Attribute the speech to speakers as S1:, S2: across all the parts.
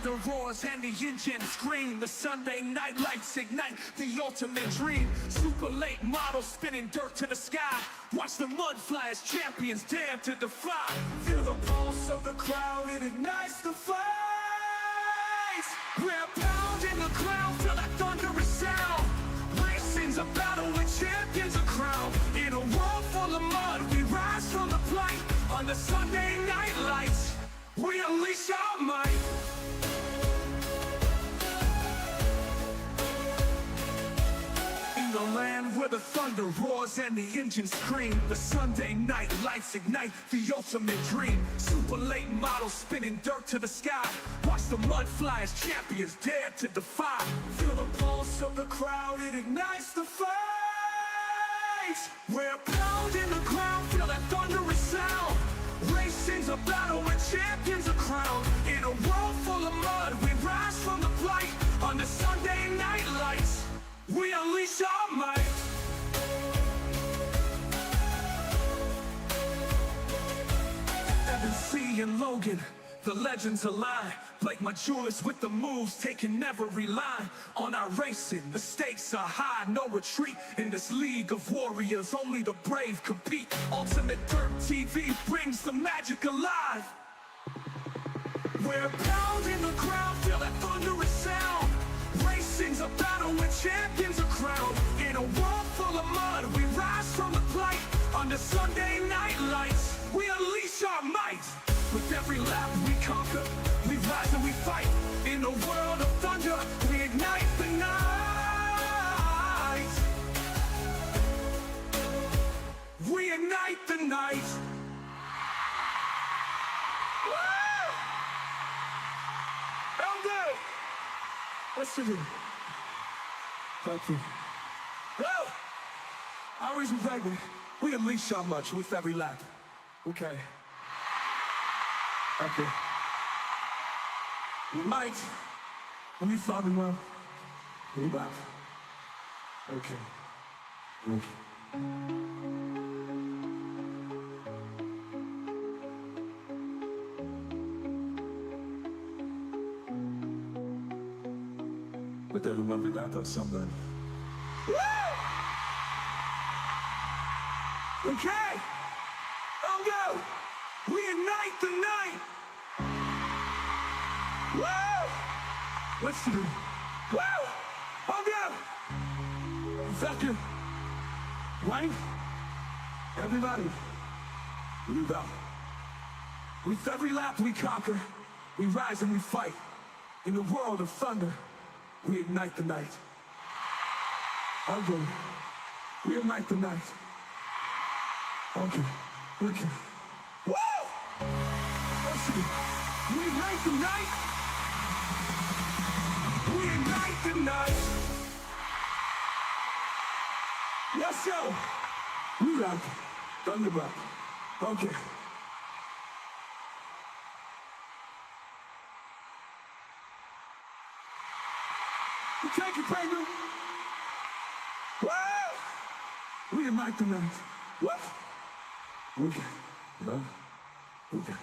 S1: thunder roars and the engines scream. The Sunday night lights ignite the ultimate dream. Super late models spinning dirt to the sky. Watch the mud fly as champions dare to defy. Feel the pulse of the crowd, it ignites the flames. We're pounding the ground, feel that thunderous sound. Racing's a battle with champions are crowned. In a world full of mud, we rise from the plight. On the Sunday night lights, we unleash our might. In the land where the thunder roars and the engines scream, the Sunday night lights ignite the ultimate dream. Super late models spinning dirt to the sky. Watch the mud fly as champions dare to defy. Feel the pulse of the crowd, it ignites the flames. We're pounding the ground, feel that thunderous sound. Racing's a battle where champions are crowned. In a world full of mud, we rise from the plight. On the Sunday night lights, we unleash our might. Evan and Logan, the legends align. Blake Majulis with the moves, taking every line. On our racing, the stakes are high, no retreat. In this league of warriors, only the brave compete. Ultimate Dirt TV brings the magic alive. We're pounding the ground, feel that thunderous sound. Racing's a battle where champions are crowned. In a world full of mud, we rise from the plight. Under Sunday night lights, we unleash our might. With every lap we conquer, we rise and we fight. In a world of thunder, we ignite the night. We ignite the night. Woo! Elder! Listen to me. Thank you. Well, our reason, baby, we unleash our much with every lap. Okay. Okay. We might, when we thought we were, we back. Okay. Okay. But then remember that or something. Woo! Okay! Oh go! We ignite the night! Woo! Let's do it. Woo! Oh go! Second. Wayne? Everybody. Move out. With every lap we conquer, we rise and we fight. In the world of thunder, we ignite the night. Okay. We ignite the night. Okay. Okay. Woo! Let's see. We ignite the night. We ignite the night. Yes, sir. We rock. Thunder rock. Okay. Take it, baby. Woo! We ignite the night. What? Okay. Okay.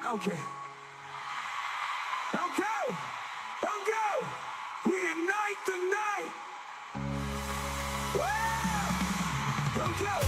S1: Okay. Okay. Okay. We ignite the night. Woo! Okay.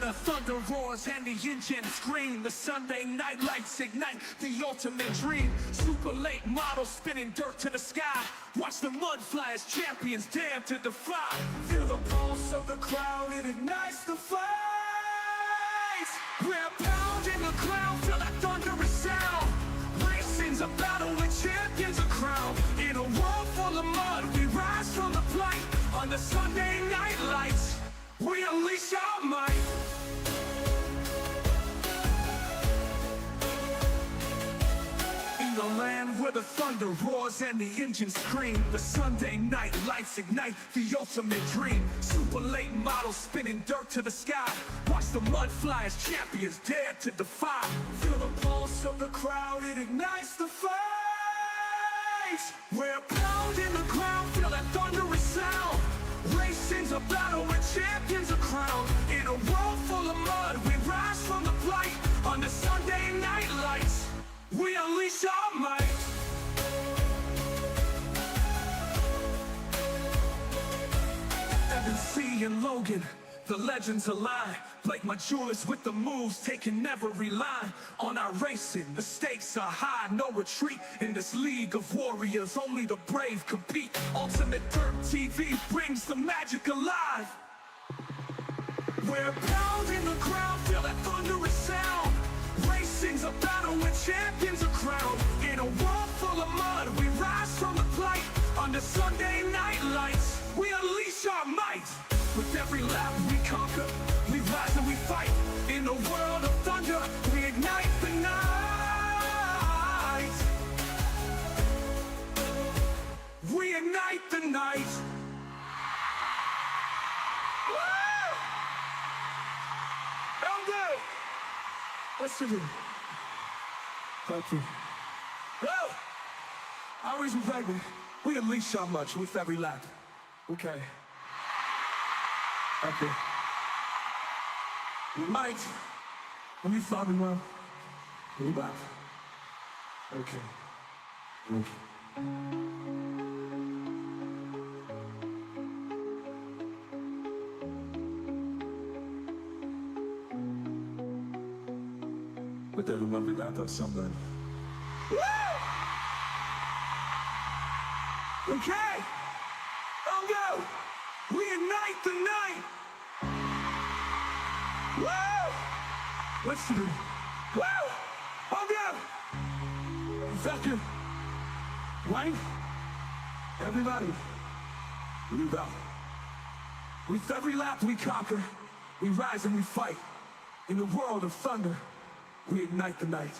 S1: where the thunder roars and the engines scream. The Sunday night lights ignite the ultimate dream. Super late models spinning dirt to the sky. Watch the mud fly as champions dare to defy. Feel the pulse of the crowd, it ignites the fight. We're pounding the ground, feel that thunderous sound. Racing's a battle with champions are crowned. In a world full of mud, we rise from the plight. On the Sunday night lights, we unleash our might. In the land where the thunder roars and the engines scream, the Sunday night lights ignite the ultimate dream. Super late models spinning dirt to the sky. Watch the mud fly as champions dare to defy. Feel the pulse of the crowd, it ignites the fight. We're pounding the ground, feel that thunderous sound. Racing's a battle where champions are crowned. In a world full of mud, we rise from the plight. On the Sunday night lights, we unleash our might. Evan C. and Logan, the legends align. Like my jewelers with the moves, taking every line. On our racing, the stakes are high, no retreat. In this league of warriors, only the brave compete. Ultimate Dirt TV brings the magic alive. We're pounding the ground, feel that thunderous sound. Racing's a battle where champions are crowned. In a world full of mud, we rise from the plight. On the Sunday night lights, we unleash our might. With every lap we conquer, we rise and we fight. In a world of thunder, we ignite the night. We ignite the night. Woo! I'm good. What's the room? Thank you. Well, our reason, baby, we unleash our much with every lap. Okay. Okay. We might, when we thought we well, we back. Okay. Okay. But then remember that that's something. Woo! Okay! I'll go! We ignite the night! Woo! Let's do it. Woo! I'll go! Second. Wayne? Everybody. We battle. With every lap we conquer, we rise and we fight. In a world of thunder, we ignite the night.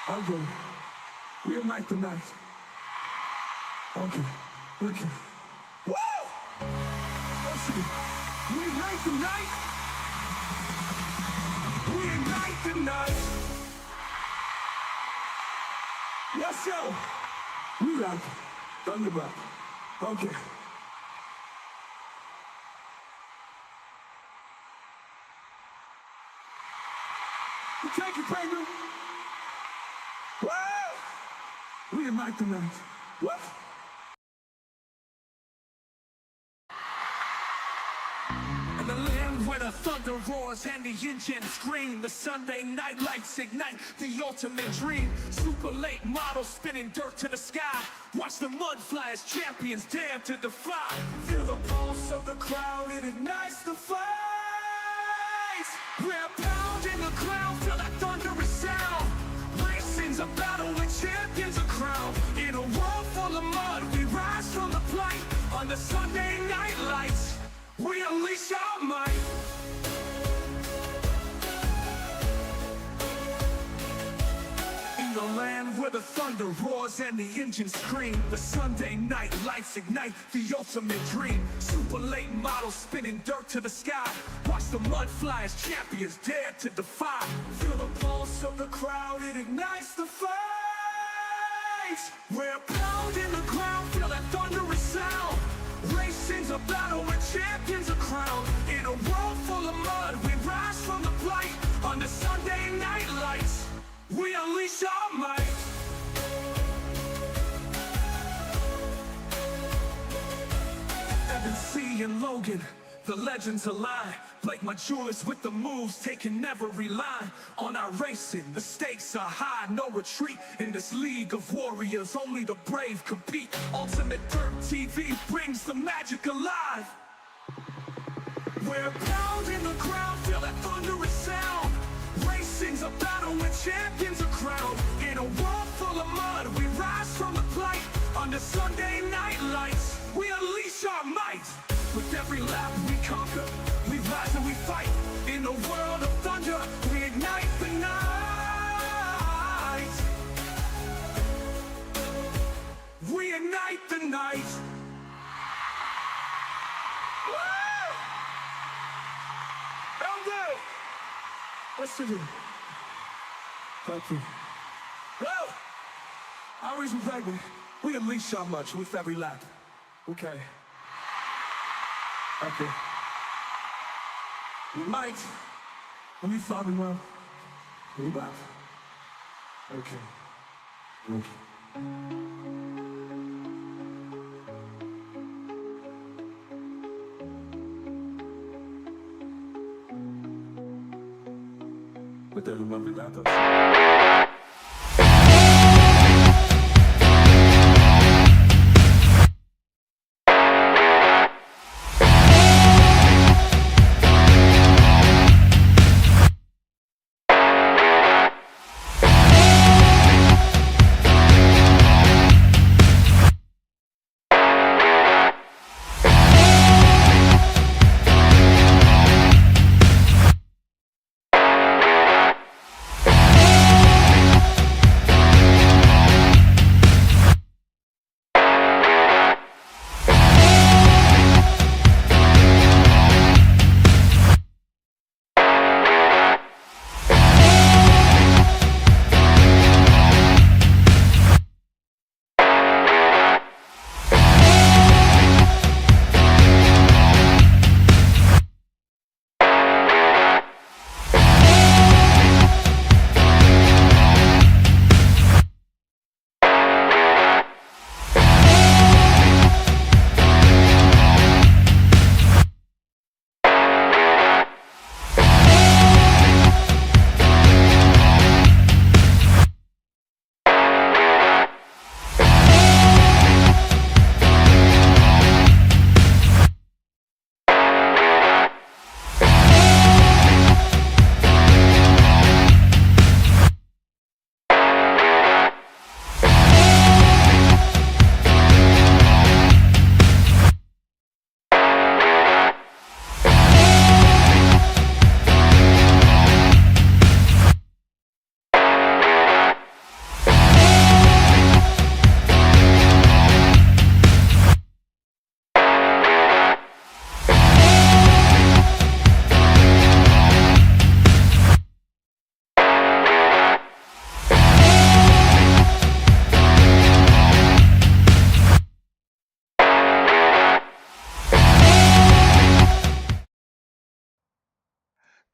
S1: I'll go. We ignite the night. Okay. Okay. Woo! Let's see. We ignite the night. We ignite the night. Yes, sir. We rock. Thunder rock. Okay. Thank you, Penguin. Woo! We ignite the night. What? The land where the thunder roars and the engines scream. The Sunday night lights ignite the ultimate dream. Super late models spinning dirt to the sky. Watch the mud fly as champions dare to defy. Feel the pulse of the crowd, it ignites the fight. We're pounding the ground, feel that thunderous sound. Racing's a battle where champions are crowned. In a world full of mud, we rise from the plight. On the Sunday night lights, we unleash our might. In the land where the thunder roars and the engines scream, the Sunday night lights ignite the ultimate dream. Super late models spinning dirt to the sky. Watch the mud fly as champions dare to defy. Feel the pulse of the crowd, it ignites the fight. We're pounding the ground, feel that thunderous sound. Racing's a battle where champions are crowned. In a world full of mud, we rise from the plight. On the Sunday night lights, we unleash our might. Evan C. and Logan, the legends align. Like my jewelers with the moves, taking every line. On our racing, the stakes are high, no retreat. In this league of warriors, only the brave compete. Ultimate Dirt TV brings the magic alive. We're pounding the ground, feel that thunderous sound. Racing's a battle where champions are crowned. In a world full of mud, we rise from the plight. Under Sunday night lights, we unleash our might. With every lap we conquer, we rise and we fight. In a world of thunder, we ignite the night. We ignite the night. Listen to me. Thank you. Well, our reason thank me. We unleash our much with every lap. Okay. Okay. We might. When we thought we were, we laugh. Okay. Okay. But they remember that though.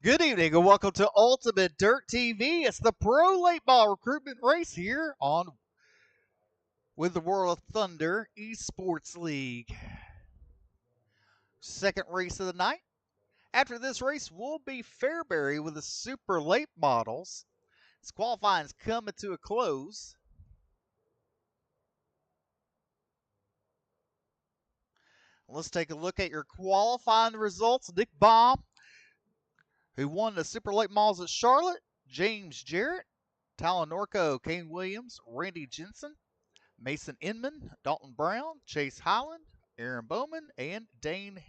S2: Good evening and welcome to Ultimate Dirt TV. It's the pro late ball recruitment race here on with the World of Thunder Esports League. Second race of the night. After this race will be Fairbury with the super late models. This qualifying is coming to a close. Let's take a look at your qualifying results. Nick Baum, who won the super late models at Charlotte, James Jarrett, Talon Norco, Kane Williams, Randy Jensen, Mason Inman, Dalton Brown, Chase Highland, Aaron Bowman, and Dane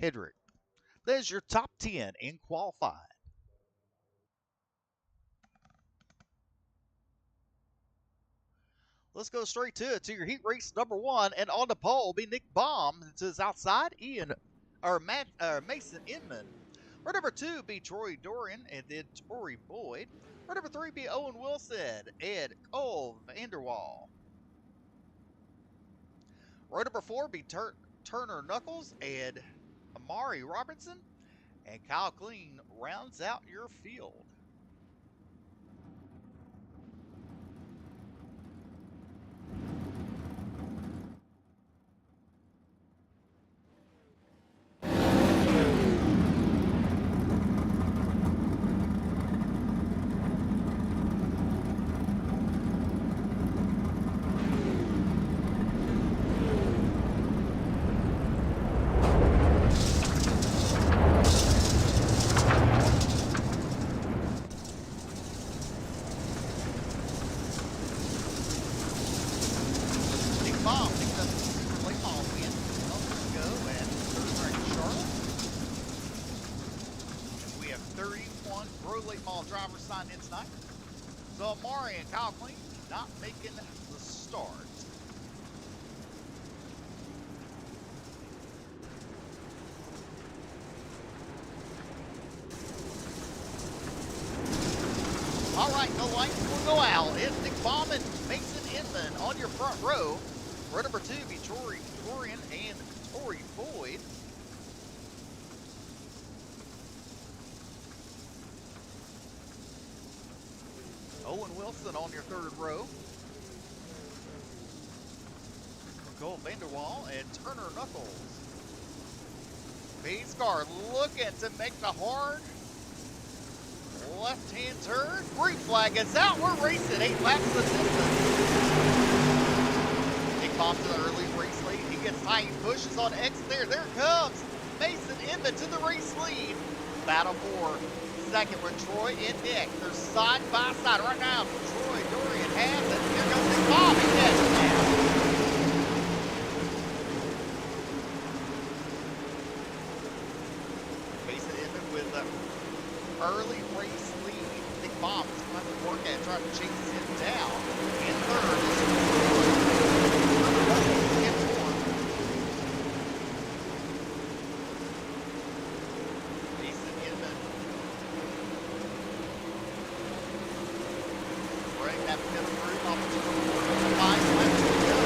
S2: Hedrick. There's your top 10 in qualifying. Let's go straight to it, to your heat race number 1, and on the pole will be Nick Baum. To his outside, Mason Inman. Row number 2 be Troy Dorian and then Torrey Boyd. Row number 3 be Owen Wilson, Ed Cole Vanderwall. Row number 4 be Turner Knuckles and Amari Robertson. And Kyle Clean rounds out your field. all drivers signed in tonight. So Amari and Kyle Queen not making the start. All right, the lights will go out. It's Nick Baum and Mason Inman on your front row. Row number 2 be Tori Dorian and Tori Boyd. Owen Wilson on your third row. Cole Vanderwall and Turner Knuckles. Base car looking to make the hard left-hand turn. Green flag is out. We're racing 8 laps of distance. Nick Baum to the early race lead. He gets high, he pushes on exit there. There comes Mason Inman to the race lead. Battle for second with Troy and Nick. They're side by side right now. Troy Dorian has it. Here comes Nick Baum. He gets it now. Mason Inman with the early race lead. Nick Baum is trying to work at trying to chase him down. In third is Troy. Mason Inman running that pit route off the 5 laps to go.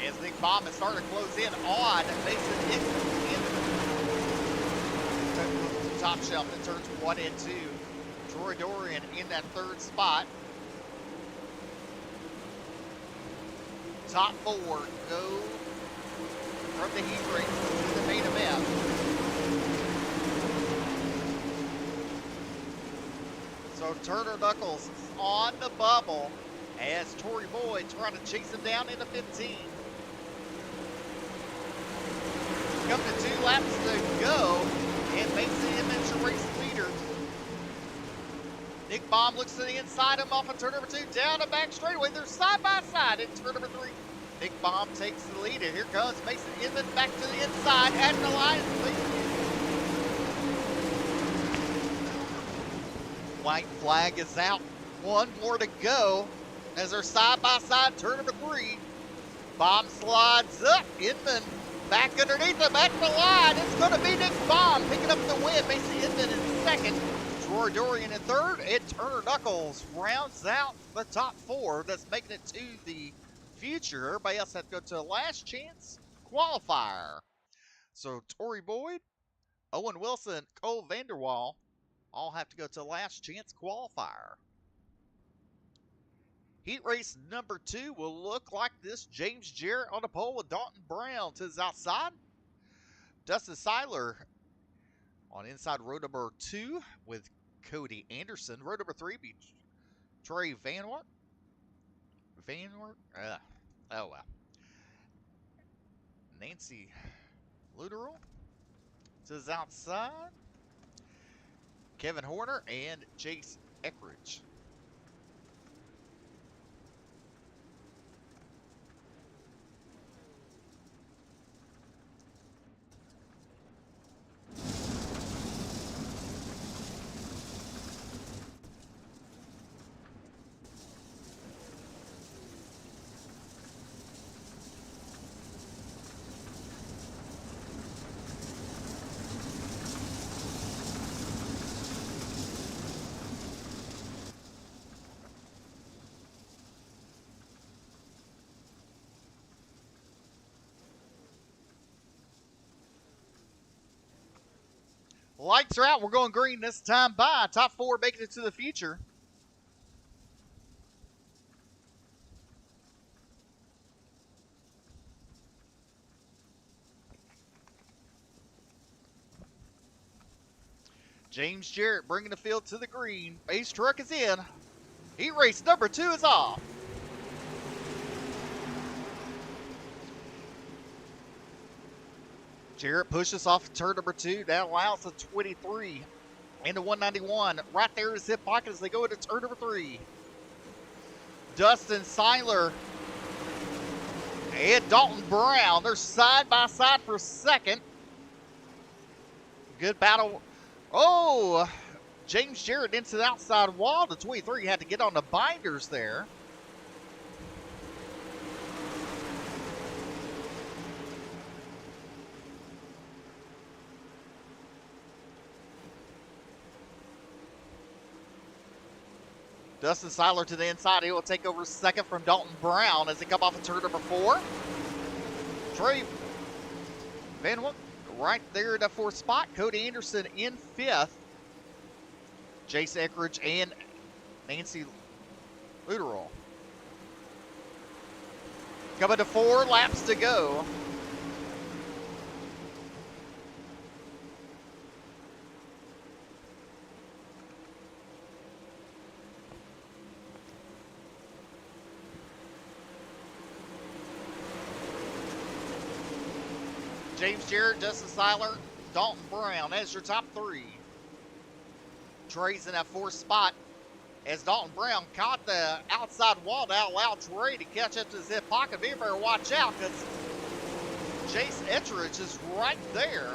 S2: As Nick Baum is starting to close in on Mason Inman. Top shelf in turns 1 and 2. Troy Dorian in that third spot. Top 4 go from the heat race to the main event. So Turner Knuckles is on the bubble as Tori Boyd trying to chase him down into 15. Come to 2 laps to go, and Mason Inman's your race leader. Nick Baum looks to the inside him off of turn number 2, down and back straightaway. They're side by side in turn number 3. Nick Baum takes the lead, and here comes Mason Inman back to the inside at the line. White flag is out. 1 more to go as they're side by side, turn number 3. Baum slides up. Inman back underneath him at the line. It's going to be Nick Baum picking up the win. Mason Inman in second. Troy Dorian in third. And Turner Knuckles rounds out the top 4. That's making it to the future. Everybody else had to go to a last chance qualifier. So Tori Boyd, Owen Wilson, Cole Vanderwall all have to go to last chance qualifier. Heat race number 2 will look like this. James Jarrett on the pole with Dalton Brown to his outside. Dustin Seiler on inside row number 2 with Cody Anderson. Row number 3 be Trey Vanwart. Oh well. Nancy Luteral to his outside. Kevin Horner and Chase Eckridge. Lights are out. We're going green this time by. Top 4 making it to the future. James Jarrett bringing the field to the green. Base truck is in. Heat race number 2 is off. Jarrett pushes off turn number 2. That allows a 23 into 191. Right there is hip pocket as they go into turn number 3. Dustin Seiler and Dalton Brown. They're side by side for second. Good battle. Oh, James Jarrett into the outside wall. The 23 had to get on the binders there. Dustin Seiler to the inside. He will take over second from Dalton Brown as they come off of turn number 4. Trey Van Wick right there in the 4th spot. Cody Anderson in 5th. Jace Eckridge and Nancy Luteral. Coming to 4 laps to go. James Jarrett, Dustin Seiler, Dalton Brown as your top 3. Trey's in that 4th spot as Dalton Brown caught the outside wall to allow Trey to catch up to his hip pocket. But you better watch out because Jace Eckridge is right there.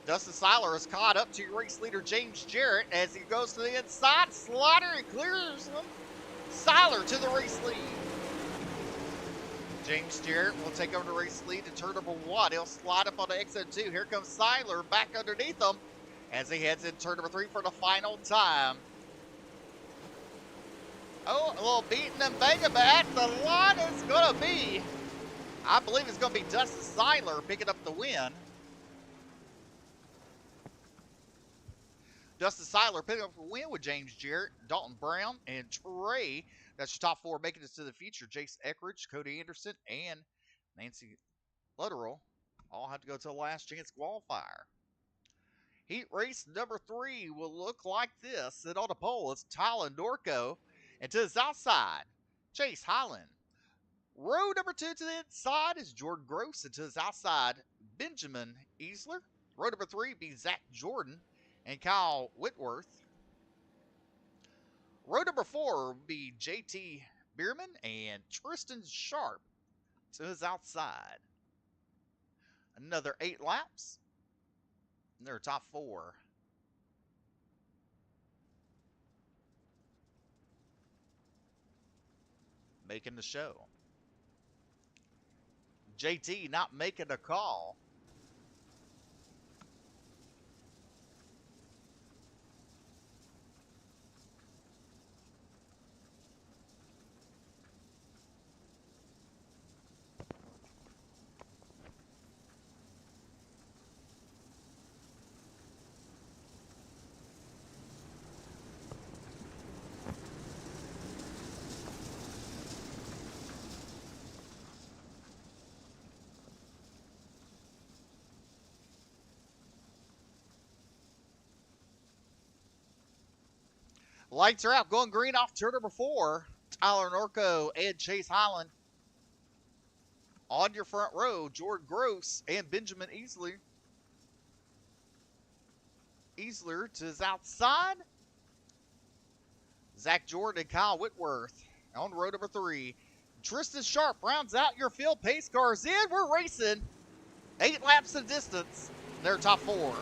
S2: Dustin Seiler is caught up to race leader James Jarrett as he goes to the inside, slider and clears him. Seiler to the race lead. James Jarrett will take over the race lead to turn number 1. He'll slide up on the exit 2. Here comes Seiler back underneath him as he heads in turn number 3 for the final time. Oh, a little beating and banging, but at the line is going to be, I believe it's going to be Dustin Seiler picking up the win. Dustin Seiler picking up the win with James Jarrett, Dalton Brown, and Trey. That's your top 4 making it to the feature. Jace Eckridge, Cody Anderson, and Nancy Lutteral all have to go to the last chance qualifier. Heat race number 3 will look like this. And on the pole, it's Tyler Norco. And to his outside, Chase Highland. Row number 2 to the inside is Jordan Gross. And to his outside, Benjamin Easler. Row number 3 be Zach Jordan and Kyle Whitworth. Row number 4 will be JT Bierman and Tristan Sharp to his outside. Another 8 laps. And they're top 4. Making the show. JT not making a call. Lights are out, going green off turn number 4. Tyler Norco and Chase Highland. On your front row, Jordan Gross and Benjamin Easler. Easler to his outside. Zach Jordan and Kyle Whitworth on row number 3. Tristan Sharp rounds out your field. Pace cars in. We're racing 8 laps of distance. They're top 4.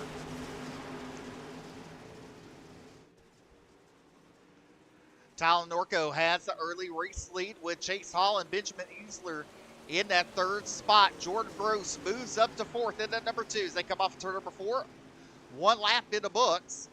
S2: Tyler Norco has the early race lead with Chase Hall and Benjamin Easler in that 3rd spot. Jordan Gross moves up to 4th in that number 2 as they come off of turn number 4. 1 lap in the books.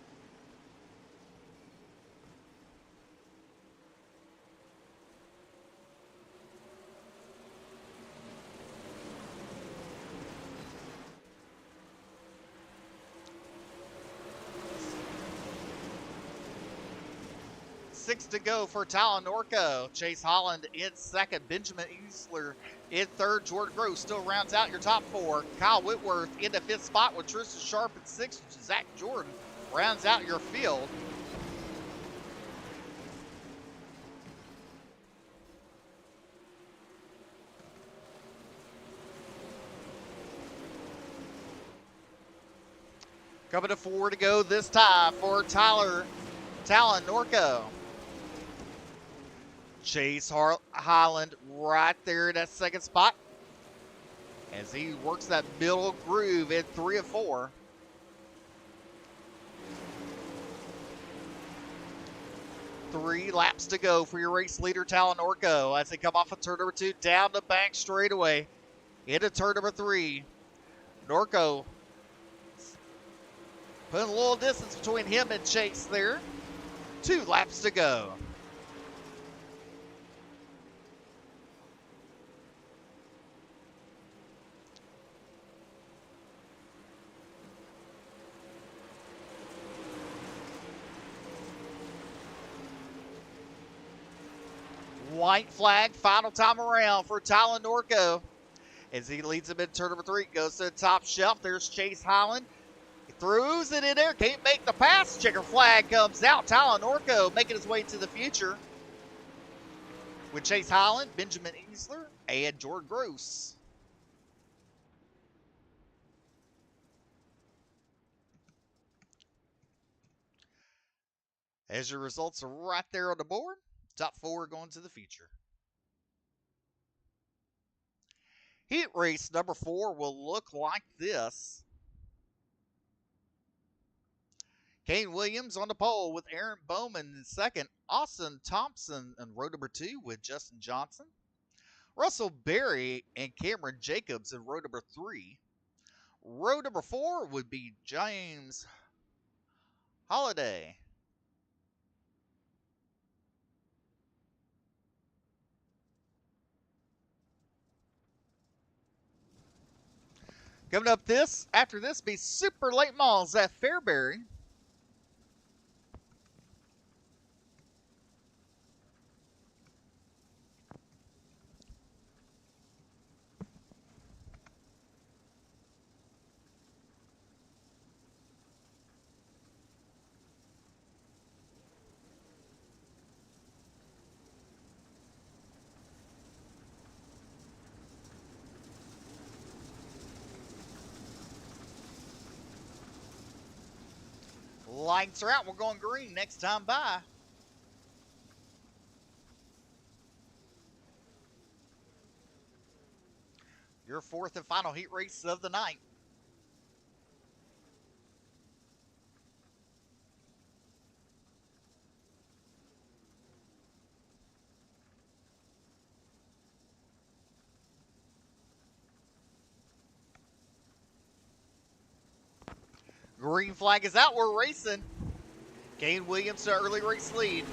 S2: Six to go for Tyler Norco. Chase Holland in 2nd. Benjamin Easler in 3rd. Jordan Gross still rounds out your top 4. Kyle Whitworth in the 5th spot with Tristan Sharp in 6th. Zach Jordan rounds out your field. Coming to 4 to go this time for Tyler Talon Norco. Chase Highland right there in that second spot as he works that middle groove in 3 of 4. Three laps to go for your race leader, Talon Norco, as they come off of turn number 2, down the back straightaway into turn number 3. Norco putting a little distance between him and Chase there. 2 laps to go. White flag, final time around for Talon Norco as he leads him in turn number 3. Goes to the top shelf. There's Chase Highland. He throws it in there. Can't make the pass. Checker flag comes out. Talon Norco making his way to the future with Chase Highland, Benjamin Easler, and Jordan Gross. As your results are right there on the board, top 4 going to the future. Heat race number 4 will look like this. Kane Williams on the pole with Aaron Bowman in second. Austin Thompson in row number 2 with Justin Johnson. Russell Berry and Cameron Jacobs in row number 3. Row number 4 would be James Holiday. Coming up after this be super late models at Fairbury. Lights are out. We're going green next time by. Your 4th and final heat race of the night. Green flag is out. We're racing. Kane Williams to early race lead.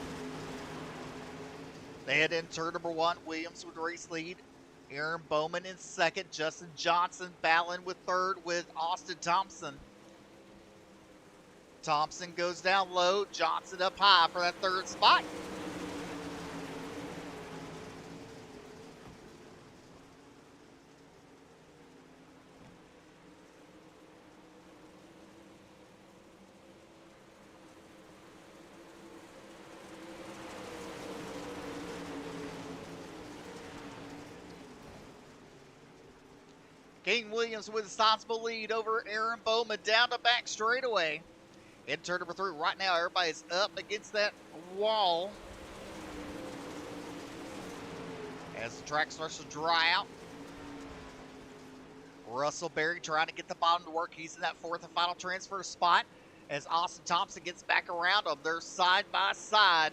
S2: They head in turn number 1. Williams with race lead. Aaron Bowman in second. Justin Johnson battling with third with Austin Thompson. Thompson goes down low. Johnson up high for that third spot. Kane Williams with a sizable lead over Aaron Bowman down the back straightaway. In turn number 3 right now, everybody's up against that wall as the track starts to dry out. Russell Berry trying to get the bottom to work. He's in that 4th and final transfer spot as Austin Thompson gets back around them. They're side by side.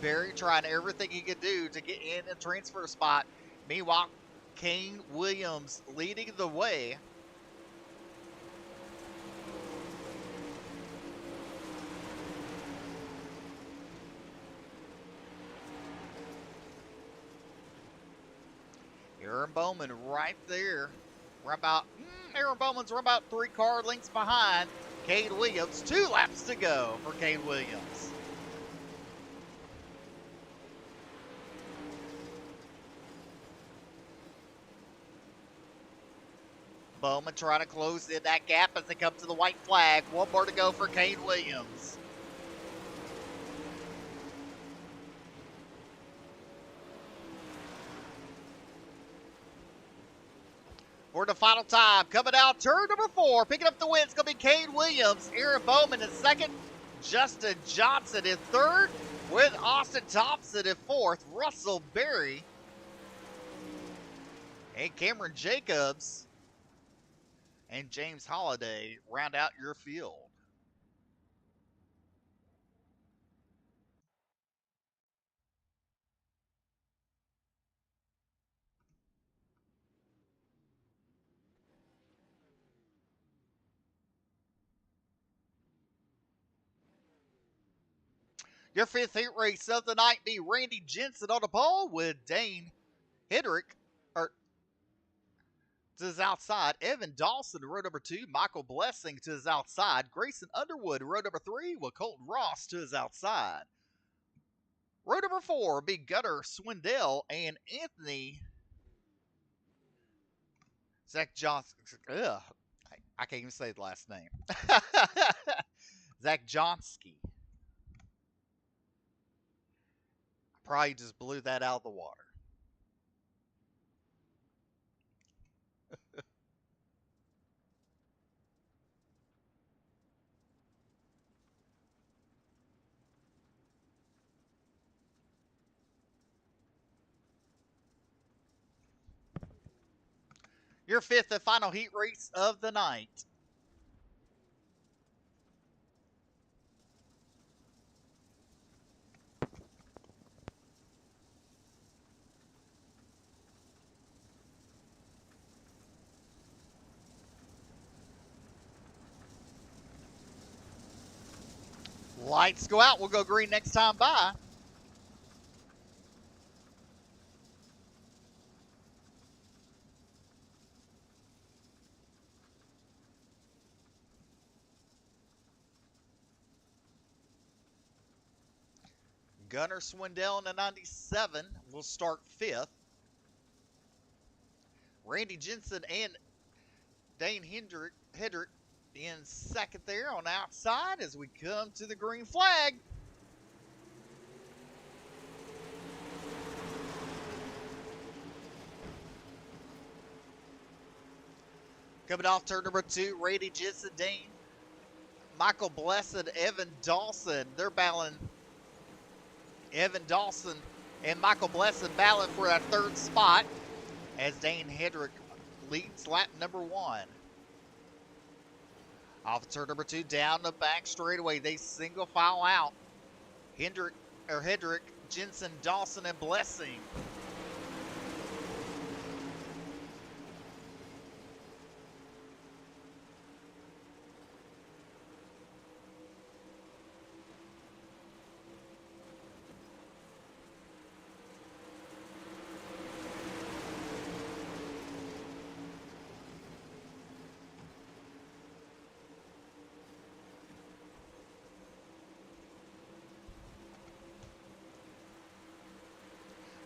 S2: Berry trying everything he could do to get in a transfer spot. Meanwhile, Kane Williams leading the way. Aaron Bowman right there. Aaron Bowman's about 3 car lengths behind Kane Williams. 2 laps to go for Kane Williams. Bowman trying to close in that gap as they come to the white flag. 1 more to go for Kane Williams. For the final time, coming out, turn number 4, picking up the win, it's going to be Kane Williams, Aaron Bowman in second, Justin Johnson in third, with Austin Thompson in fourth, Russell Berry, and Cameron Jacobs, and James Holliday round out your field. Your fifth heat race of the night be Randy Jensen on the pole with Dane Hedrick to his outside. Evan Dawson, row number 2. Michael Blessing to his outside. Grayson Underwood, row number 3, with Colton Ross to his outside. Row number 4 be Gunnar Swindell and Anthony Zach Johnson. I can't even say the last name. Zach Johnsky. Probably just blew that out of the water. Your fifth and final heat race of the night. Lights go out. We'll go green next time by. Gunnar Swindell in the 97 will start 5th. Randy Jensen and Dane Hedrick in 2nd there on outside as we come to the green flag. Coming off turn number 2, Randy Jensen, Dane, Michael Blessed, Evan Dawson. They're battling. Evan Dawson and Michael Blessed battling for that 3rd spot as Dane Hedrick leads lap number 1. Off of turn number 2, down the back straightaway, they single file out. Hedrick, Jensen, Dawson, and Blessing.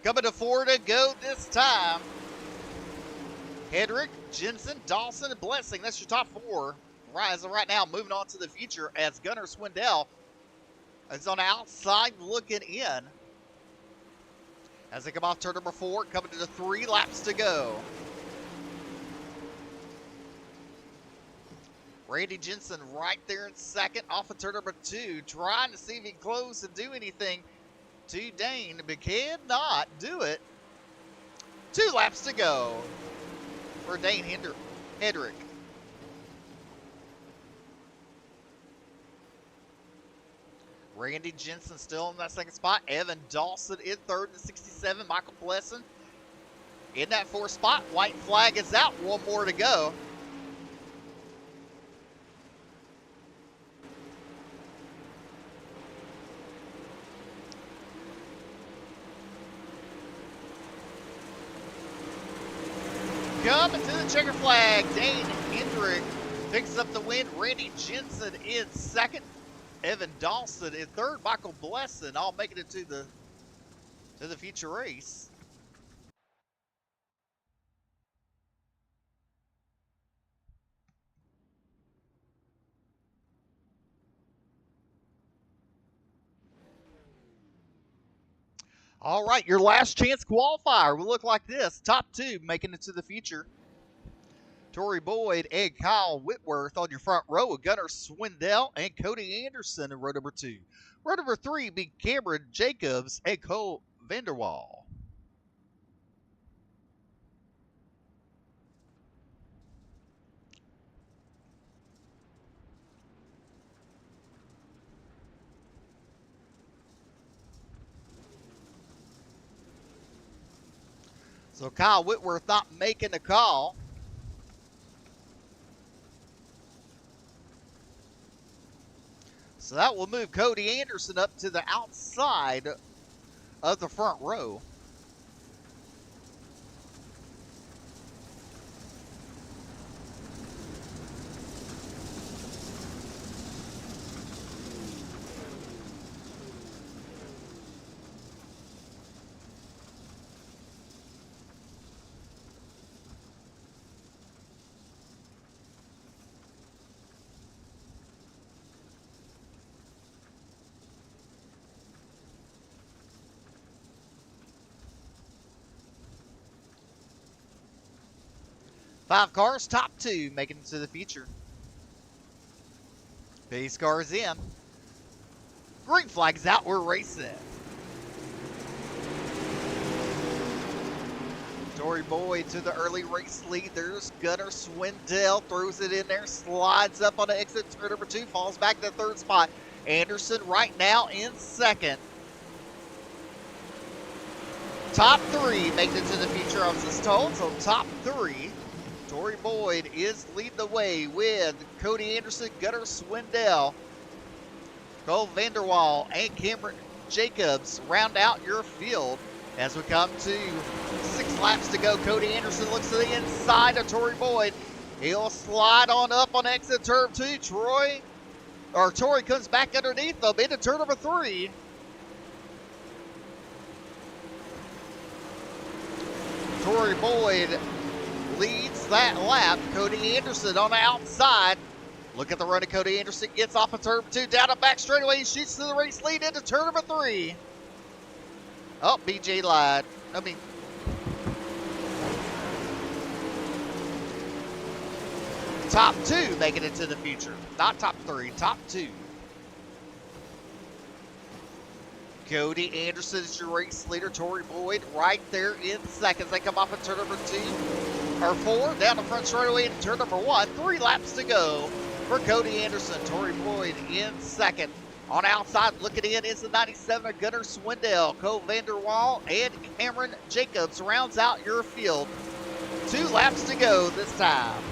S2: Coming to 4 to go this time. Hedrick, Jensen, Dawson, and Blessing. That's your top 4. As of right now, moving on to the future as Gunnar Swindell is on the outside looking in. As they come off turn number 4, coming to the 3 laps to go. Randy Jensen right there in 2nd off of turn number 2, trying to see if he can close and do anything to Dane, but cannot do it. 2 laps to go for Dane Hedrick. Randy Jensen still in that 2nd spot. Evan Dawson in 3rd and 67. Michael Blessing in that 4th spot. White flag is out. 1 more to go. Coming to the checker flag, Dane Hedrick picks up the win. Randy Jensen in 2nd. Evan Dawson in 3rd. Michael Blessing all making it to the future race. All right, your last chance qualifier will look like this. Top 2 making it to the future. Torrey Boyd and Kyle Whitworth on your front row with Gunnar Swindell and Cody Anderson in row number 2. Row number 3 be Cameron Jacobs and Cole Vanderwall. So Kyle Whitworth not making the call. So that will move Cody Anderson up to the outside of the front row. Five cars, top 2 making it to the feature. Pace cars in. Green flag's out, we're racing. Torrey Boyd to the early race lead. There's Gunnar Swindell, throws it in there, slides up on the exit turn number 2, falls back to the 3rd spot. Anderson right now in 2nd. Top 3 makes it to the feature, I was just told. So top 3. Torrey Boyd is leading the way with Cody Anderson, Gunnar Swindell, Cole Vanderwall, and Cameron Jacobs round out your field. As we come to 6 laps to go, Cody Anderson looks to the inside of Torrey Boyd. He'll slide on up on exit turn 2. Torrey comes back underneath them into turn number 3. Torrey Boyd leads that lap. Cody Anderson on the outside. Look at the run of Cody Anderson. Gets off of turn 2, down a back straightaway. He shoots to the race lead into turn number 3. Oh, BJ lied. Top 2 making it to the future. Not top 3, top 2. Cody Anderson is your race leader. Torrey Boyd right there in 2nd. They come off of turn number 4, down the front straightaway into turn number 1. 3 laps to go for Cody Anderson. Torrey Boyd in 2nd. On outside, looking in is the 97 of Gunnar Swindell. Cole Vanderwall and Cameron Jacobs rounds out your field. 2 laps to go this time.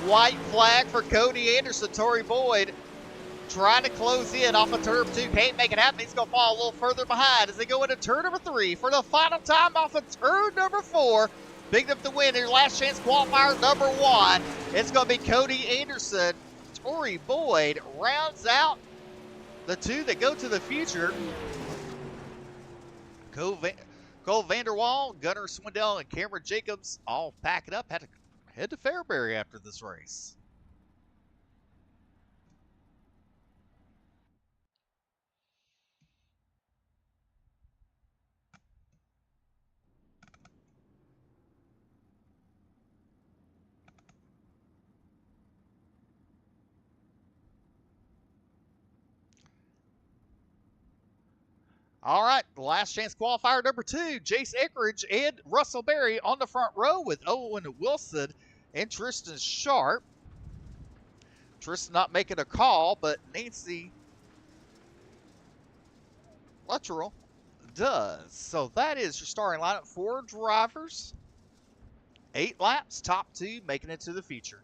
S2: White flag for Cody Anderson. Torrey Boyd trying to close in off of turn 2. Can't make it happen. He's going to fall a little further behind as they go into turn number 3 for the final time off of turn number 4. Picked up the win in your last chance qualifier number 1. It's going to be Cody Anderson. Torrey Boyd rounds out the 2 that go to the future. Cole Vanderwall, Gunnar Swindell, and Cameron Jacobs all packing up. Had to head to Fairbury after this race. All right, last chance qualifier number 2, Jace Eckridge and Russell Berry on the front row with Owen Wilson and Tristan Sharp. Tristan not making a call, but Nancy Luttrell does. So that is your starting lineup. 4 drivers, 8 laps, top 2 making it to the feature.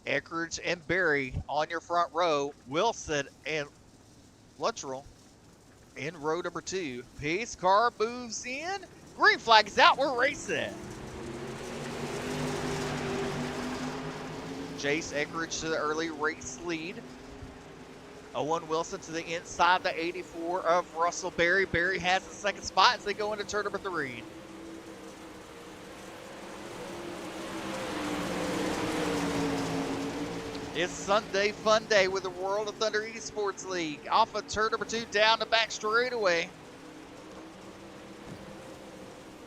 S2: Eckridge and Berry on your front row. Wilson and Luttrell in row number 2. Pace car moves in. Green flag is out. We're racing. Jace Eckridge to the early race lead. Owen Wilson to the inside, the 84 of Russell Berry. Berry has the second spot as they go into turn number 3. It's Sunday Fun Day with the World of Thunder Esports League. Off of turn number 2, down the back straightaway.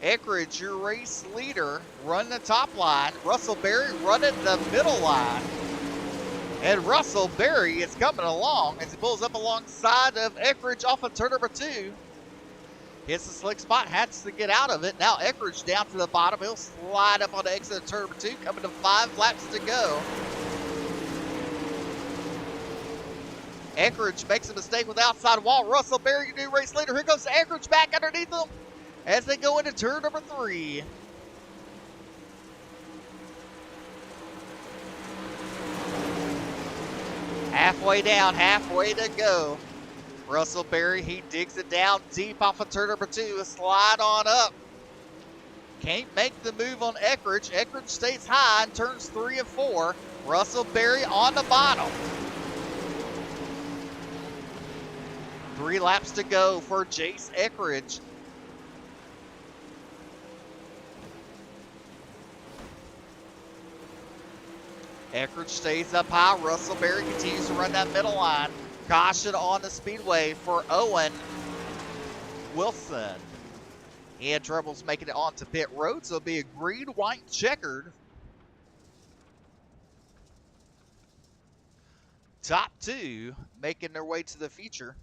S2: Eckridge, your race leader, running the top line. Russell Berry running the middle line. And Russell Berry is coming along as he pulls up alongside of Eckridge off of turn number 2. Hits the slick spot, has to get out of it. Now Eckridge down to the bottom. He'll slide up on the exit of turn number 2, coming to 5 laps to go. Eckridge makes a mistake with outside wall. Russell Berry, your new race leader. Here goes Eckridge back underneath him as they go into turn number 3. Halfway down, halfway to go. Russell Berry, he digs it down deep off of turn number 2. A slide on up. Can't make the move on Eckridge. Eckridge stays high in turns 3 and 4. Russell Berry on the bottom. 3 laps to go for Jace Eckridge. Eckridge stays up high. Russell Berry continues to run that middle line. Caution on the speedway for Owen Wilson. He had troubles making it onto pit road, so it'll be a green, white, checkered. Top 2 making their way to the feature.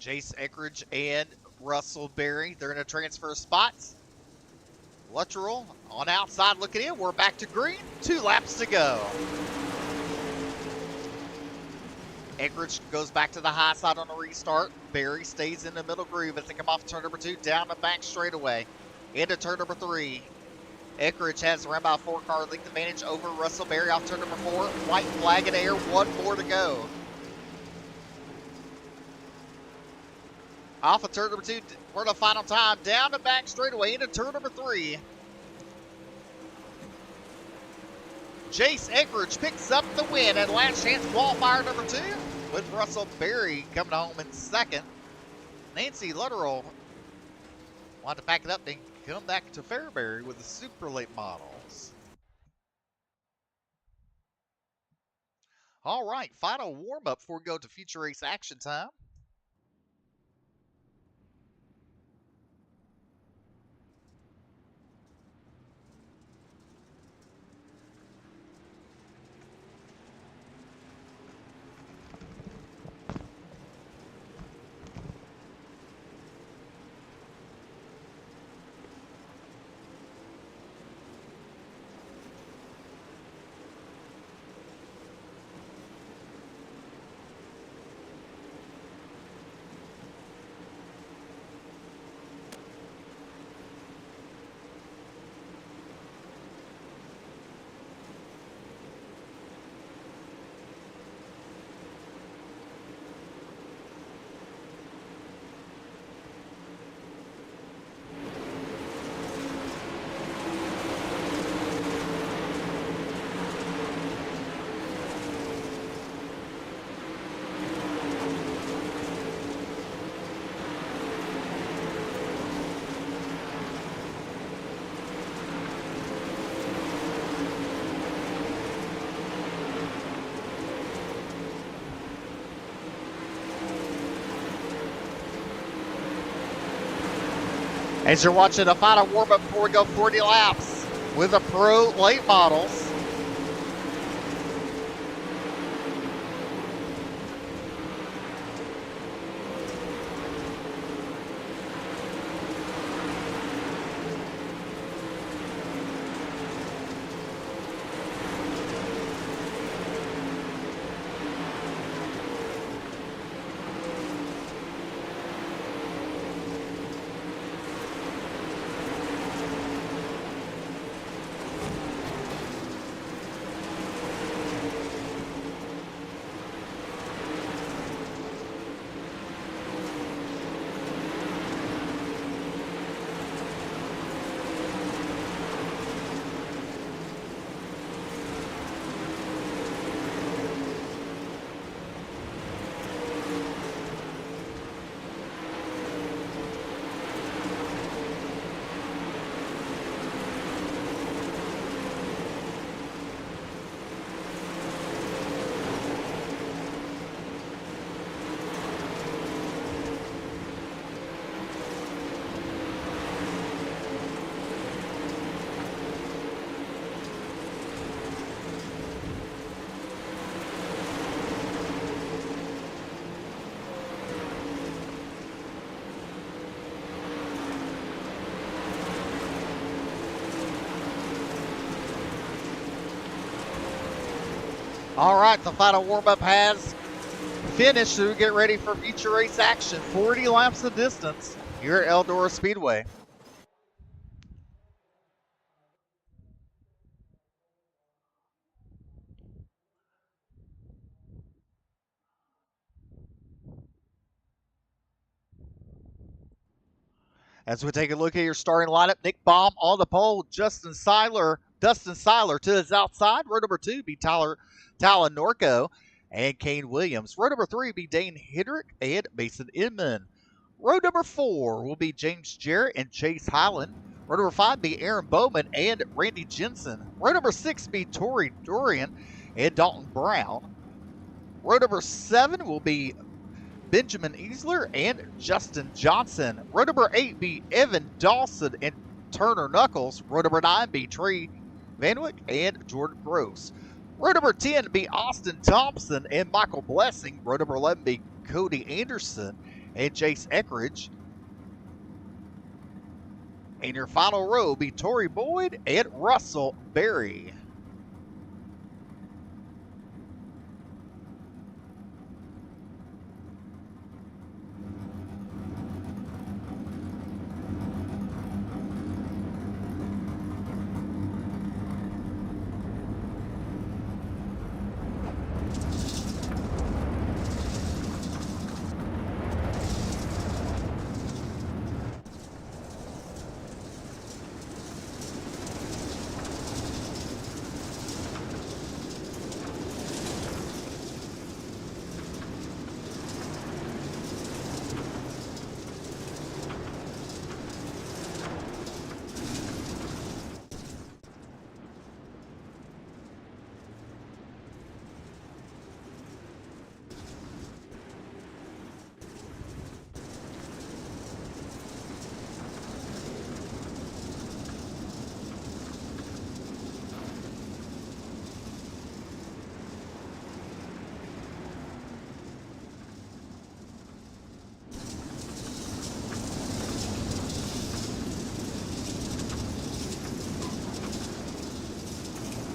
S2: Jace Eckridge and Russell Berry, they're going to transfer spots. Luttrell on outside looking in. We're back to green. 2 laps to go. Eckridge goes back to the high side on the restart. Berry stays in the middle groove as they come off turn number 2, down the back straightaway. Into turn number 3. Eckridge has around by a 4-car length advantage over Russell Berry off turn number 4. White flag in air, 1 more to go. Off of turn number 2 for the final time. Down the back straightaway into turn number 3. Jace Eckridge picks up the win and last chance qualifier number 2 with Russell Berry coming home in second. Nancy Luttrell wanted to back it up and come back to Fairbury with the super late models. All right, final warm up before we go to feature race action time. As you're watching a final warm-up before we go 40 laps with the pro late models. All right, the final warm-up has finished, so we get ready for future race action. 40 laps of distance here at Eldora Speedway. As we take a look at your starting lineup, Nick Baum on the pole, Dustin Seiler to his outside. Row number 2 be Talon Norco and Kane Williams. Row number 3 be Dane Hidrick and Mason Inman. Row number 4 will be James Jarrett and Chase Highland. Row number 5 be Aaron Bowman and Randy Jensen. Row number 6 be Tori Dorian and Dalton Brown. Row number 7 will be Benjamin Easler and Justin Johnson. Row number 8 be Evan Dawson and Turner Knuckles. Row number 9 be Trey Vanwick and Jordan Gross. Row number 10 be Austin Thompson and Michael Blessing. Row number 11 be Cody Anderson and Jace Eckridge. And your final row be Tori Boyd and Russell Berry.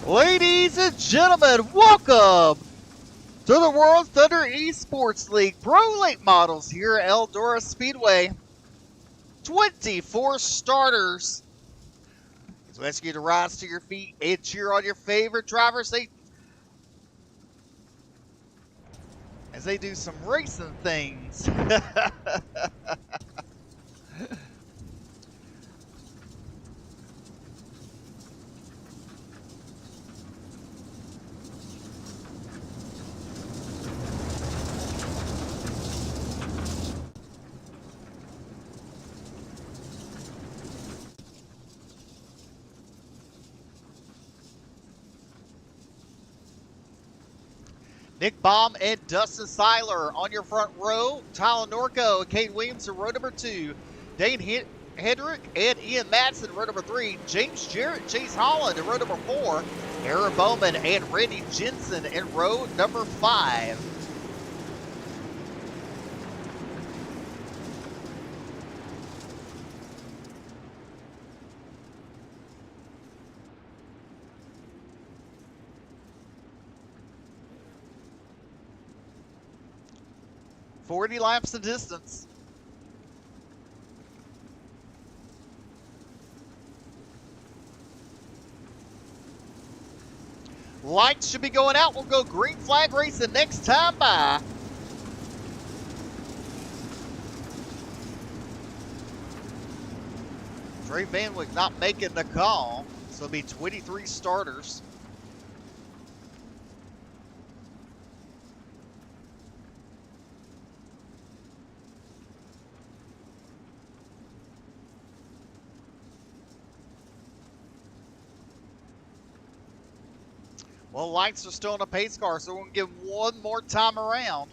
S2: Ladies and gentlemen, welcome to the World Thunder Esports League Pro Late Models here at Eldora Speedway. 24 starters. So I ask you to rise to your feet and cheer on your favorite drivers as they do some racing things. Nick Baum and Dustin Seiler on your front row. Tyler Norco and Kate Williams in row number 2. Dane Hedrick and Ian Madsen in row number 3. James Jarrett, Chase Holland in row number 4. Aaron Bowman and Randy Jensen in row number 5. .40 laps the distance. Lights should be going out. We'll go green flag racing next time by. Trey Van Wyck not making the call, so it'll be 23 starters. Well, lights are still in a pace car, so we're going to give one more time around.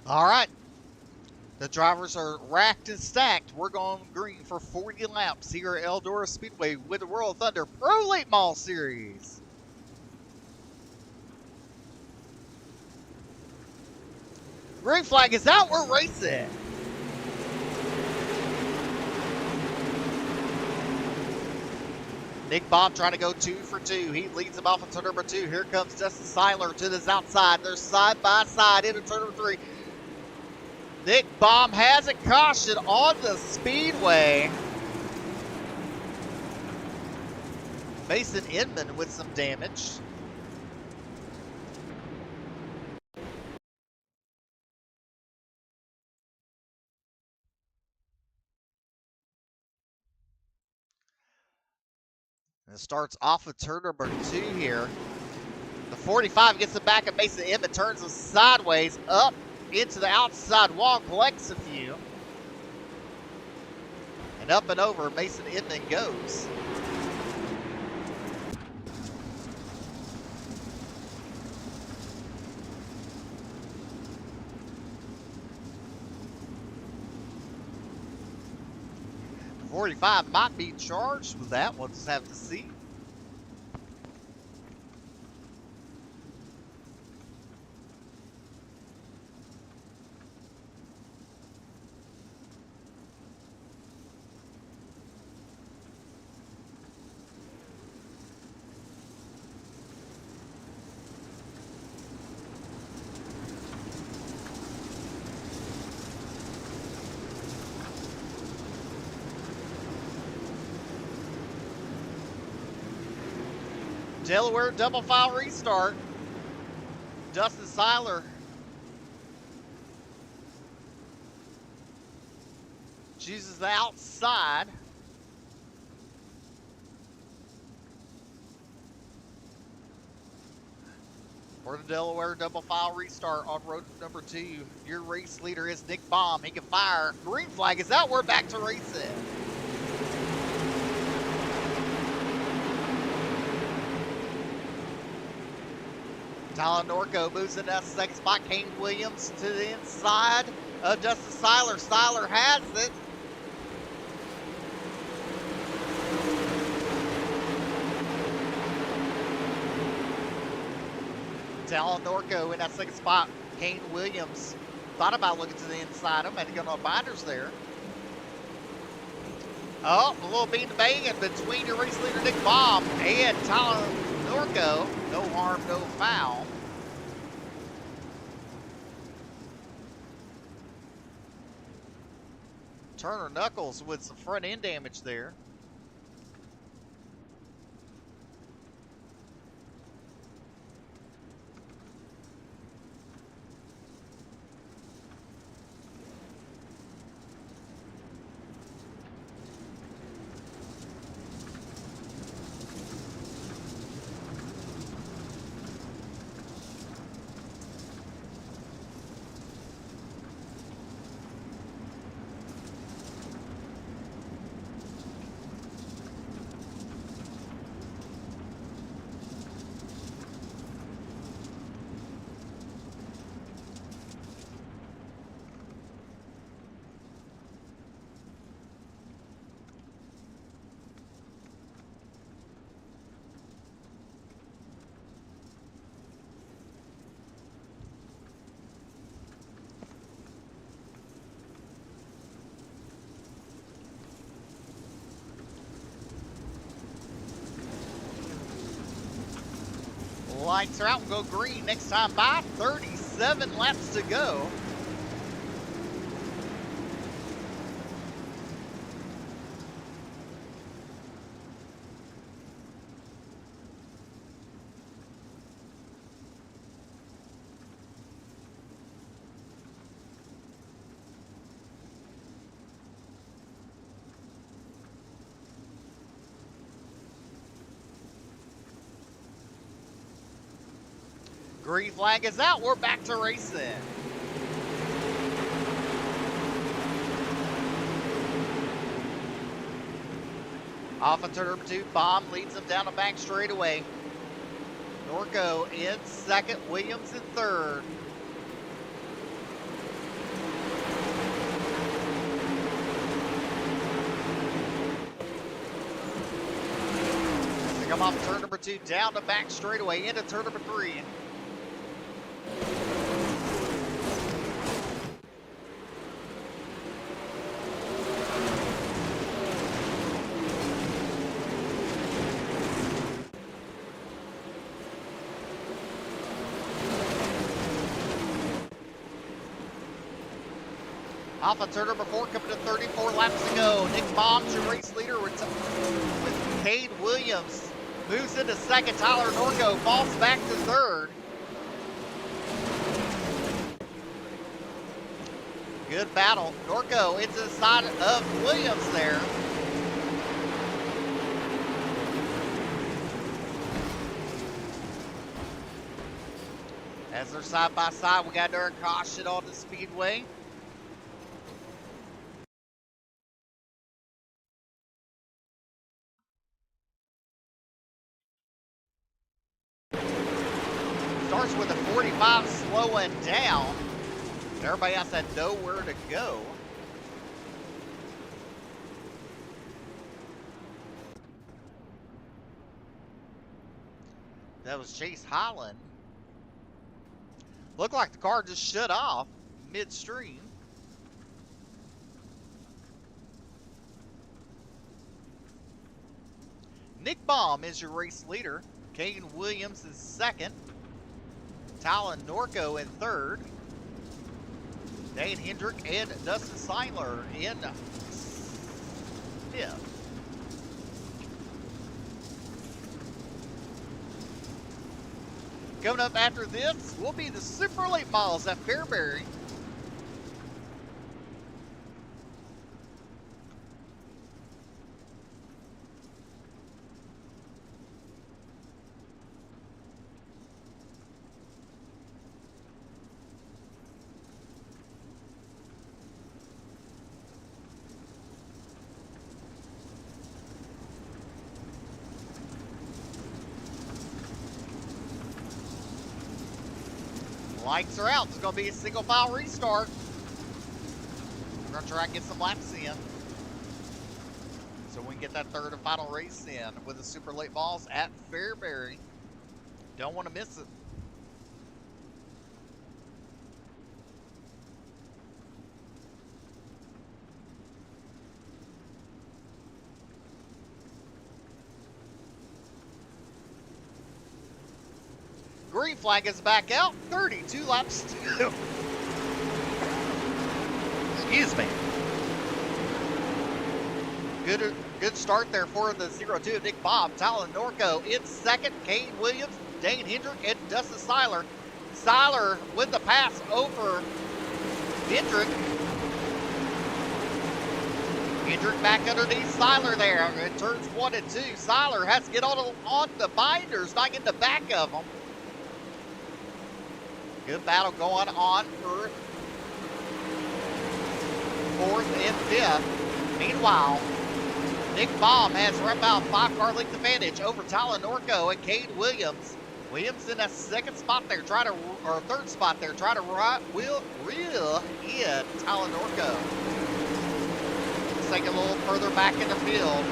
S2: All right. The drivers are racked and stacked. We're going green for 40 laps here at Eldora Speedway with the World Thunder Pro Late Model Series. Green flag is out. We're racing. Nick Bob trying to go 2 for 2. He leads him off of turn number 2. Here comes Justin Seiler to this outside. They're side by side into turn number 3. Nick Baum has a caution on the speedway. Mason Inman with some damage. And it starts off of turn number 2 here. The 45 gets it back, and Mason Inman turns them sideways up into the outside wall, collects a few. And up and over, Mason Inman goes. The 45 might be charged with that. We'll just have to see. Delaware double file restart. Dustin Seiler chooses the outside. For the Delaware double file restart on road number 2. Your race leader is Nick Baum. He can fire. Green flag is out. We're back to racing. Tyler Norco moves in that second spot. Kane Williams to the inside of Justin Seiler. Seiler has it. Tyler Norco in that second spot. Kane Williams thought about looking to the inside. I'm had to go on binders there. Oh, a little bean banging between your race leader Nick Baum and Tyler Norco. No harm, no foul. Turner Knuckles with some front end damage there. Lights are out. We'll go green next time by. 37 laps to go. Green flag is out. We're back to racing. Off of turn number 2, Bomb leads them down the back straightaway. Norco in second, Williams in third. They come off turn number 2, down the back straightaway into turn number 3. Off of turn number 4, coming to 34 laps to go. Nick Baum's your race leader with Cade Williams. Moves into second. Tyler Norco falls back to third. Good battle. Norco into the side of Williams there. As they're side by side, we got our caution on the speedway. Starts with a 45 slowing down. Everybody else had nowhere to go. That was Chase Holland. Looked like the car just shut off midstream. Nick Baum is your race leader. Kane Williams is second. Talon Norco in third. Dane Hendrick and Dustin Seiler in fifth. Coming up after this will be the Super Late Models at Fairbury. Lights are out. It's going to be a single file restart. We're going to try and get some laps in, so we can get that third and final race in with the Super Late Balls at Fairbury. Don't want to miss it. Green flag is back out. 32 laps to go. Excuse me. Good start there for the 0-2 Nick Bob. Talon Norco in second. Kane Williams, Dane Hendrick, and Dustin Seiler. Seiler with the pass over Hendrick. Hendrick back underneath Seiler there. In turns 1 and 2. Seiler has to get on the binders, not get in the back of them. Good battle going on for fourth and fifth. Meanwhile, Nick Baum has right about 5-car length advantage over Talon Norco and Cade Williams. Williams in that second spot there, or third spot there, try to reel in Talon Norco. Let's take a little further back in the field.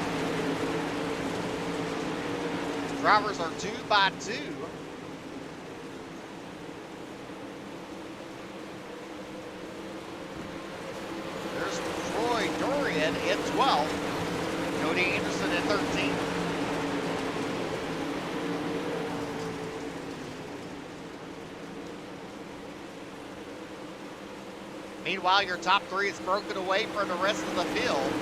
S2: Drivers are 2 by 2. There's Troy Dorian in 12th. Cody Anderson in 13th. Meanwhile, your top three is broken away from the rest of the field.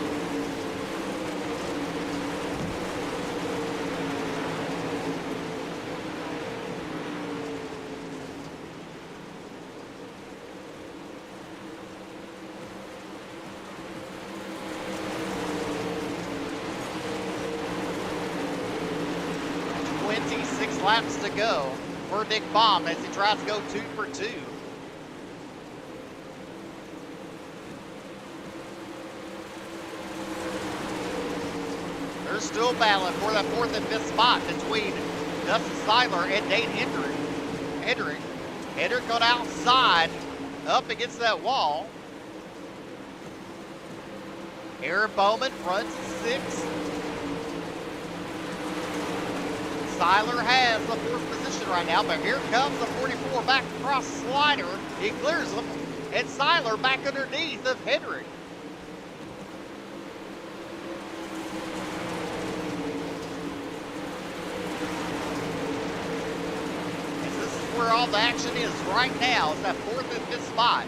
S2: Laps to go for Nick Baum as he tries to go 2 for 2. They're still battling for that 4th and 5th spot between Dustin Seiler and Dane Hendrick. Hendrick got outside, up against that wall. Aaron Bowman runs 6th. Seiler has the 4th position right now, but here comes the 44 back across slider. He clears him, and Seiler back underneath of Hendrick. And this is where all the action is right now. It's that 4th and 5th spot.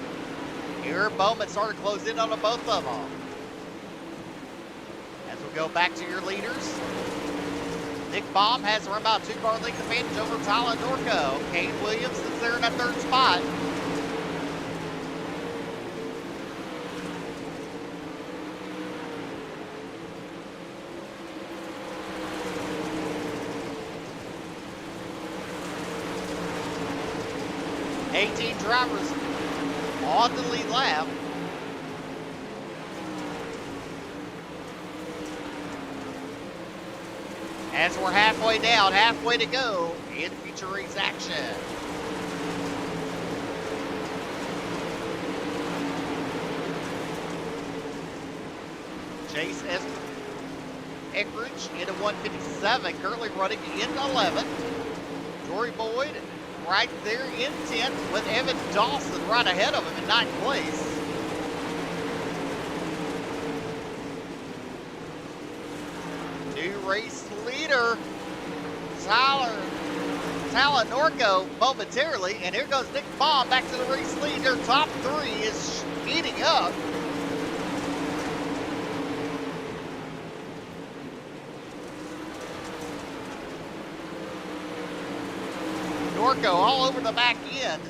S2: Aaron Bowman started to close in on both of them. As we go back to your leaders, Nick Baum has around about a 2-car length advantage over Tyler Norco. Kane Williams is there in that 3rd spot. Eighteen drivers on the lead lap. As we're halfway down, halfway to go in feature race action. Chase Eckridge into 157, currently running in 11th. Jory Boyd right there in 10th with Evan Dawson right ahead of him in 9th place. New race leader, Tyler Norco momentarily, and here goes Nick Baum back to the race lead. Their top 3 is heating up. Norco all over the back end,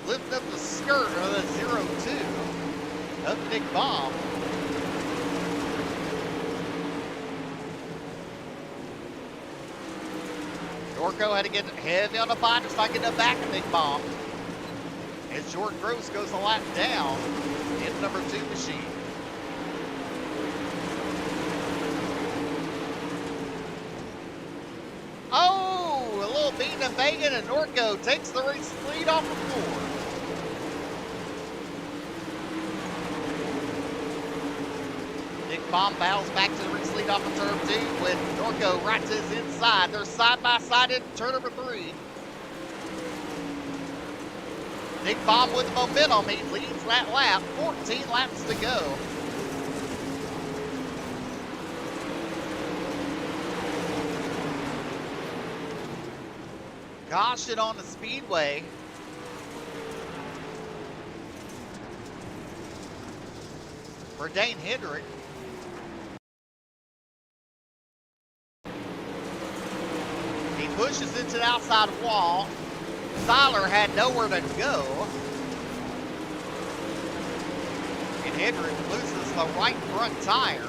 S2: lifting up the skirt of the 0-2 of Nick Baum. Norco had to get heavy on the binder so I can get the back of Nick Baum. As Jordan Gross goes a lap down in number 2 machine. Oh, a little beating of Fagan, and Norco takes the race lead off the floor. Nick Baum battles back to the race lead off of turn 2 with Norco right to his inside. They're side by side in turn number 3. Nick Baum with the momentum. He leads that lap. 14 laps to go. Caution on the speedway. For Dane Hendrick. He pushes into the outside wall. Seiler had nowhere to go. And Hendrick loses the right front tire.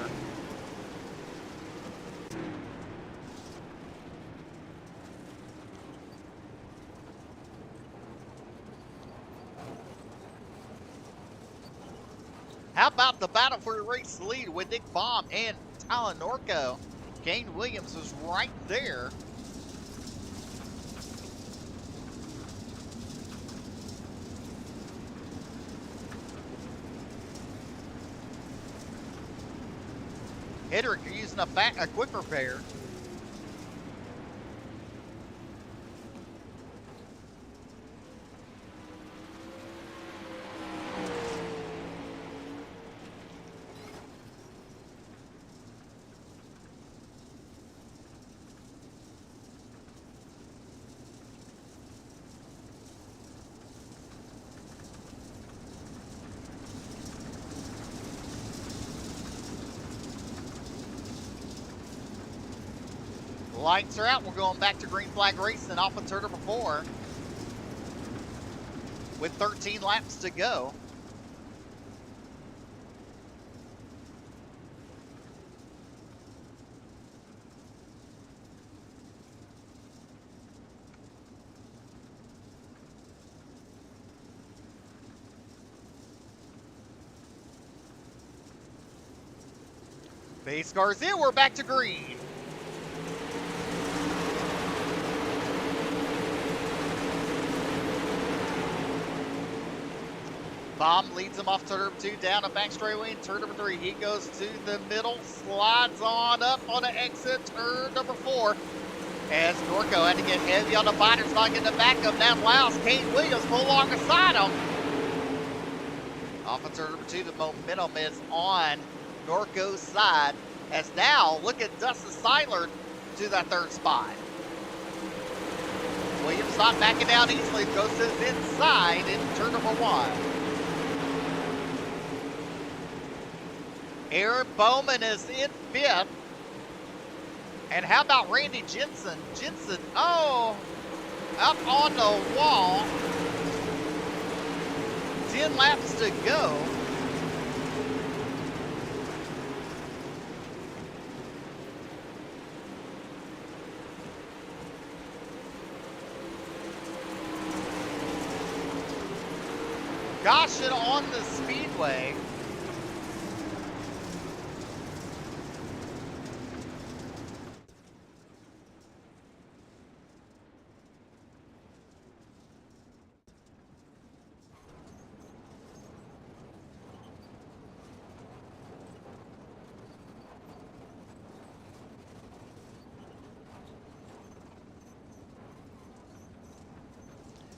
S2: How about the battle for the race lead with Nick Baum and Tyler Norco? Kane Williams was right there. Hendrick using a quick repair. Lights are out. We're going back to green flag racing off of turn number 4 with 13 laps to go. Base cars in, we're back to green. Bomb leads him off turn number 2, down a back straightaway in turn number 3. He goes to the middle, slides on up on the exit, turn number 4. As Norco had to get heavy on the binders, not getting the backup. Now allows Kane Williams pull alongside him. Off of turn number 2, the momentum is on Norco's side. As now, look at Dustin Seiler to that 3rd spot. Williams not backing down easily, goes to his inside in turn number 1. Aaron Bowman is in 5th. And how about Randy Jensen? Jensen, oh, up on the wall. 10 laps to go. Caution on the speedway.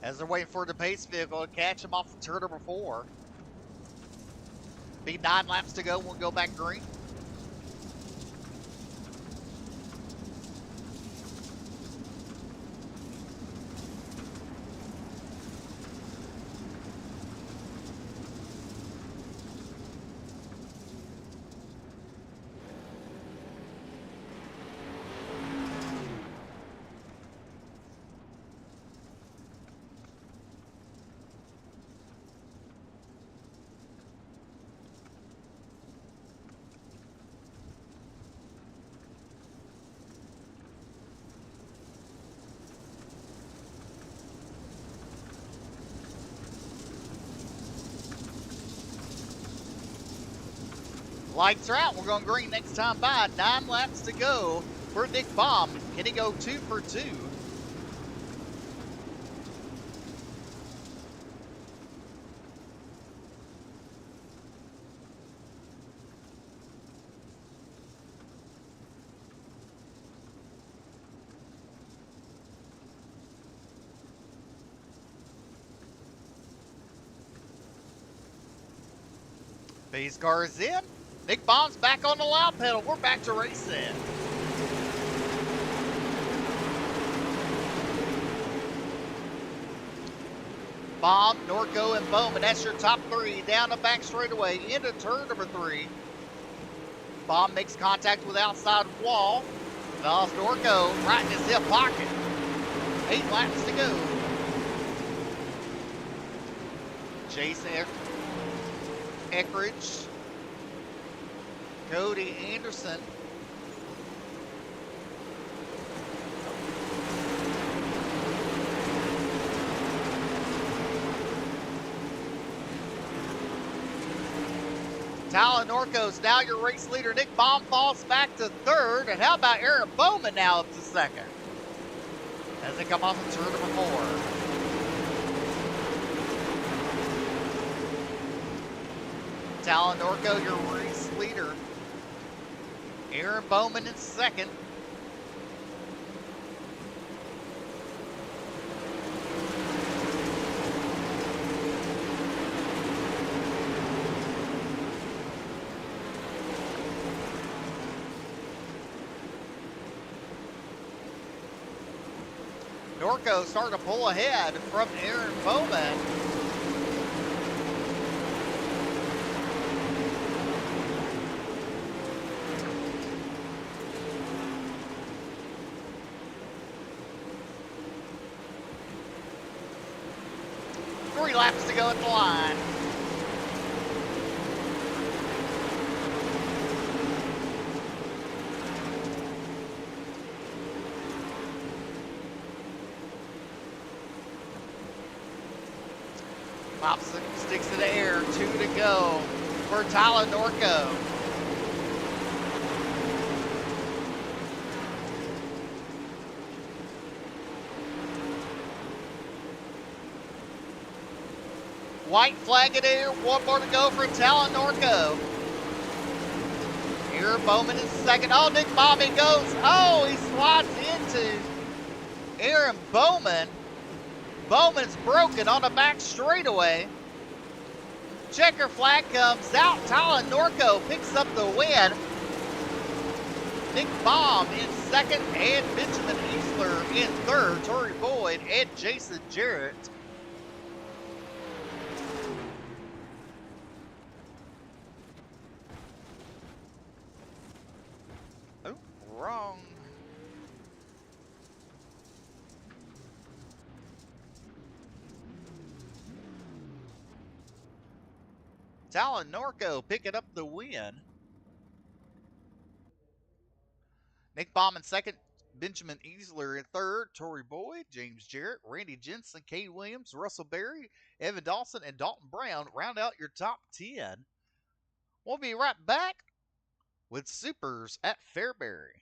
S2: As they're waiting for the pace vehicle to catch them off the turn number 4. Be 9 laps to go. We'll go back green. Lights are out. We're going green next time by. 9 laps to go for Nick Baum. Can he go 2 for 2? Base car is in. Nick Baum's back on the loud pedal. We're back to racing. Baum, Norco, and Bowman. That's your top 3. Down the back straightaway into turn number 3. Baum makes contact with outside wall. Allows Norco right in his hip pocket. 8 laps to go. Jason Eckridge. Cody Anderson. Talon Norco's now your race leader. Nick Baum falls back to 3rd. And how about Aaron Bowman now up to 2nd? As they come off of turn number 4. Talon Norco, your race leader. Aaron Bowman in 2nd. Norco starting to pull ahead from Aaron Bowman. laps to go at the line. Pops sticks to the air, 2 to go for Tyler Norco. White flag in air, 1 more to go for Talon Norco. Here Bowman is second. Oh, Nick Bobby goes. Oh, he slides into Aaron Bowman. Bowman's broken on the back straightaway. Checker flag comes out. Talon Norco picks up the win. Nick Baum in second and Benjamin Easler in third. Torrey Boyd and Jason Jarrett. Oh, wrong. Talon Norco picking up the win. Nick Baum in second, Benjamin Easler in third, Torrey Boyd, James Jarrett, Randy Jensen, Kane Williams, Russell Berry, Evan Dawson, and Dalton Brown round out your top 10. We'll be right back with Supers at Fairbury.